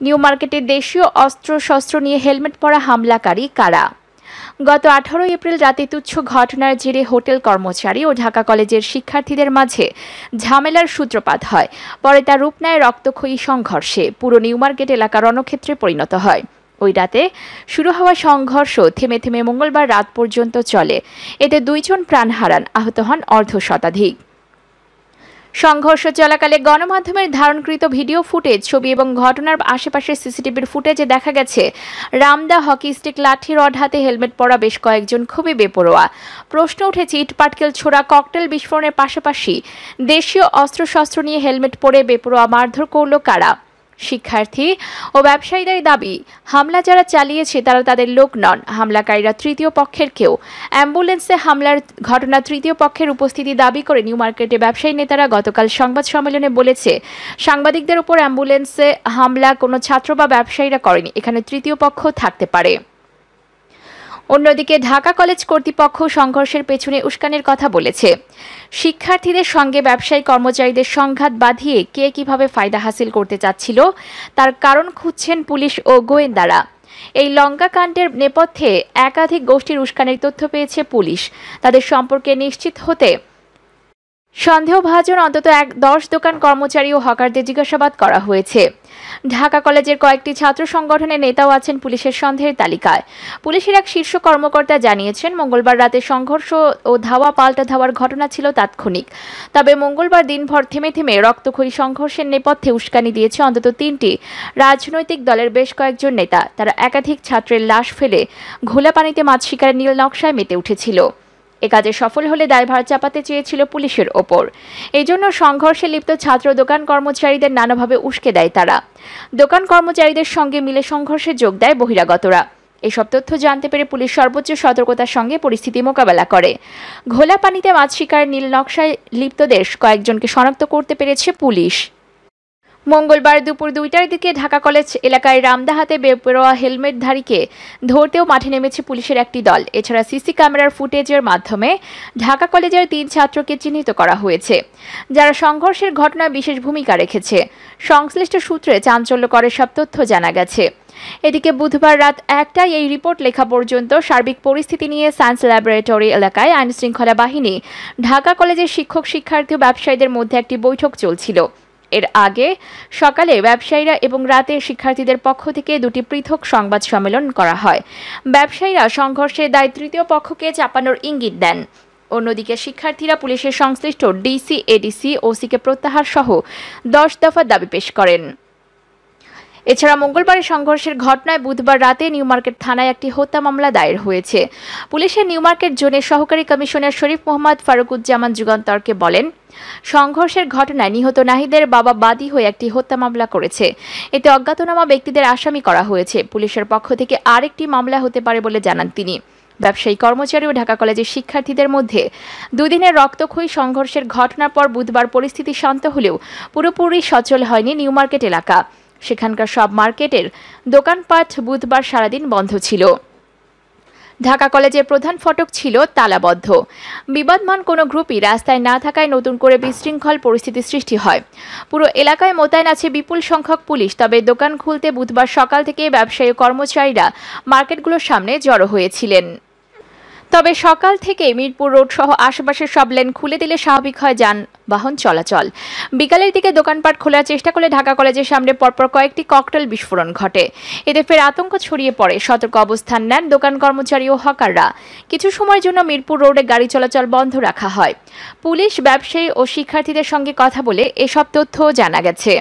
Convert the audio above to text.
New মার্কেটে দেশীয় অস্ত্রশস্ত্র নিয়ে হেলমেট পরা হামলাকারী কারা? গত 18 এপ্রিল রাতে তুচ্ছ ঘটনার জেরে হোটেল কর্মচারী ও ঢাকা কলেজের শিক্ষার্থীদের মাঝে ঝামেলার সূত্রপাত হয়। পরে তা রূপ নেয় রক্তক্ষয়ী সংঘর্ষে। পুরো নিউ মার্কেট এলাকা রণক্ষেত্রে পরিণত হয়। ওই রাতে শুরু হওয়া সংঘর্ষ থেমে থেমে মঙ্গলবার রাত পর্যন্ত চলে। এতে 2 জন প্রাণ হারান, আহত হন অর্ধশতাধিক। সংঘর্ষ চলাকালে গণমাধ্যমের ধারণকৃত ভিডিও ফুটেজ, ছবি এবং ঘটনার আশেপাশের সিসিটিভির ফুটেজে দেখা গেছে রামদা হকি স্টিক, লাঠি, রড হাতে হেলমেট পরা বেশ কয়েকজন খুবই বেপরোয়া। প্রশ্ন উঠেছে, ইট পাটকেল ছোড়া, ককটেল বিস্ফোরণের পাশাপাশি দেশীয় অস্ত্রশস্ত্র নিয়ে হেলমেট পরে বেপরোয়া মারধর করল কারা? শিক্ষার্থী ও ব্যবসায়ীদের দাবি, হামলা যারা চালিয়েছে তারা তাদের লোক নন, হামলাকারীরা তৃতীয় পক্ষের কেউ। অ্যাম্বুলেন্সে হামলার ঘটনা তৃতীয় পক্ষের উপস্থিতি দাবি করে নিউ মার্কেটে ব্যবসায়ী নেতারা গতকাল সংবাদ সম্মেলনে বলেছে, সাংবাদিকদের উপর অ্যাম্বুলেন্সে হামলা কোনো ছাত্র বা ব্যবসায়ীরা করেনি, এখানে তৃতীয় পক্ষ থাকতে পারে। অন্যদিকে ঢাকা কলেজ কর্তৃপক্ষ সংঘর্ষের পেছনে উস্কানির কথা বলেছে। শিক্ষার্থীদের সঙ্গে ব্যবসায়ী কর্মচারীদের সংঘাত বাঁধিয়ে কে কিভাবে ফায়দা হাসিল করতে চাচ্ছিল তার কারণ খুঁজছেন পুলিশ ও গোয়েন্দারা। এই লঙ্কাকাণ্ডের নেপথ্যে একাধিক গোষ্ঠীর উস্কানির তথ্য পেয়েছে পুলিশ। তাদের সম্পর্কে নিশ্চিত হতে সন্দেহভাজন অন্তত 10 দোকান কর্মচারী ও হকারদের জিজ্ঞাসাবাদ করা হয়েছে। ঢাকা কলেজের কয়েকটি ছাত্র সংগঠনের নেতাও আছেন পুলিশের সন্দেহের তালিকায়। পুলিশের এক শীর্ষ কর্মকর্তা জানিয়েছেন, মঙ্গলবার রাতে সংঘর্ষ ও ধাওয়া পাল্টা ধাওয়ার ঘটনা ছিল তাৎক্ষণিক। তবে মঙ্গলবার দিনভর থেমে থেমে রক্তক্ষয়ী সংঘর্ষের নেপথ্যে উস্কানি দিয়েছে অন্তত 3টি রাজনৈতিক দলের বেশ কয়েকজন নেতা। তারা একাধিক ছাত্রের লাশ ফেলে ঘোলা পানিতে মাছ শিকারের নীল নকশায় মেতে উঠেছিল। এ কাজে সফল হলে দায়ভার চাপাতে চেয়েছিল পুলিশের ওপর। এই জন্য সংঘর্ষে লিপ্ত ছাত্র দোকান কর্মচারীদের নানাভাবে উস্কে দেয় তারা। দোকান কর্মচারীদের সঙ্গে মিলে সংঘর্ষে যোগ দেয় বহিরাগতরা। এসব তথ্য জানতে পেরে পুলিশ সর্বোচ্চ সতর্কতার সঙ্গে পরিস্থিতি মোকাবেলা করে। ঘোলা পানিতে মাছ শিকারের নীল নকশায় লিপ্তদের কয়েকজনকে শনাক্ত করতে পেরেছে পুলিশ। মঙ্গলবার দুপুর 2টার দিকে ঢাকা কলেজ এলাকায় রামদা হাতে বেপরোয়া হেলমেটধারীকে ধরতেও মাঠে নেমেছে পুলিশের একটি দল। এছাড়া সিসি ক্যামেরার ফুটেজের মাধ্যমে ঢাকা কলেজের 3 ছাত্রকে চিহ্নিত করা হয়েছে, যারা সংঘর্ষের ঘটনায় বিশেষ ভূমিকা রেখেছে। সংশ্লিষ্ট সূত্রে চাঞ্চল্যকর সব তথ্য জানা গেছে। এদিকে বুধবার রাত 1টায় এই রিপোর্ট লেখা পর্যন্ত সার্বিক পরিস্থিতি নিয়ে সায়েন্স ল্যাবরেটরি এলাকায় আইনশৃঙ্খলা বাহিনী, ঢাকা কলেজের শিক্ষক, শিক্ষার্থী ও ব্যবসায়ীদের মধ্যে একটি বৈঠক চলছিল। এর আগে সকালে ব্যবসায়ীরা এবং রাতে শিক্ষার্থীদের পক্ষ থেকে 2টি পৃথক সংবাদ সম্মেলন করা হয়। ব্যবসায়ীরা সংঘর্ষের দায় তৃতীয় পক্ষকে চাপানোর ইঙ্গিত দেন। অন্যদিকে শিক্ষার্থীরা পুলিশের সংশ্লিষ্ট ডিসি, এডিসি, ওসিকে প্রত্যাহার সহ 10 দফা দাবি পেশ করেন। এছাড়া মঙ্গলবারের সংঘর্ষের ঘটনায় বুধবার রাতে নিউ মার্কেট থানায় একটি হত্যা মামলা দায়ের হয়েছে। পুলিশের নিউ মার্কেট জোনের সহকারী কমিশনার শরীফ মোহাম্মদ ফারুকুজ্জামান যুগান্তরকে বলেন, সংঘর্ষের ঘটনায় নিহত নাহিদের বাবা বাদী হয়ে একটি হত্যা মামলা করেছে। এতে অজ্ঞাতনামা ব্যক্তিদের আসামি করা হয়েছে। পুলিশের পক্ষ থেকে আরেকটি মামলা হতে পারে বলে জানান তিনি। ব্যবসায়ী কর্মচারী ও ঢাকা কলেজের শিক্ষার্থীদের মধ্যে 2 দিনের রক্তক্ষয়ী সংঘর্ষের ঘটনার পর বুধবার পরিস্থিতি শান্ত হলেও পুরোপুরি সচল হয়নি নিউ মার্কেট এলাকা। সেখানকার সব মার্কেটের দোকানপাট বুধবার সারাদিন বন্ধ ছিল। ঢাকা কলেজের প্রধান ফটক ছিল তালাবদ্ধ। বিবাদমান কোনো গ্রুপই রাস্তায় না থাকায় নতুন করে বিশৃঙ্খল পরিস্থিতি সৃষ্টি হয়। পুরো এলাকায় মোতায়েন আছে বিপুল সংখ্যক পুলিশ। তবে দোকান খুলতে বুধবার সকাল থেকে ব্যবসায়ী কর্মচারীরা মার্কেটগুলোর সামনে জড়ো হয়েছিলেন। তবে সকাল থেকে মিরপুর রোড সহ আশেপাশের সব লেন খুলে দিলে স্বাভাবিক হয় যানবাহন চলাচল। বিকালের দিকে দোকানপাট খোলার চেষ্টা করলে ঢাকা কলেজের সামনে পরপর কয়েকটি ককটেল বিস্ফোরণ ঘটে। এতে ফের আতঙ্ক ছড়িয়ে পড়ে। সতর্ক অবস্থান নেন দোকান কর্মচারী ও হকাররা। কিছু সময়ের জন্য মিরপুর রোডে গাড়ি চলাচল বন্ধ রাখা হয়। পুলিশ, ব্যবসায়ী ও শিক্ষার্থীদের সঙ্গে কথা বলে এসব তথ্য জানা গেছে।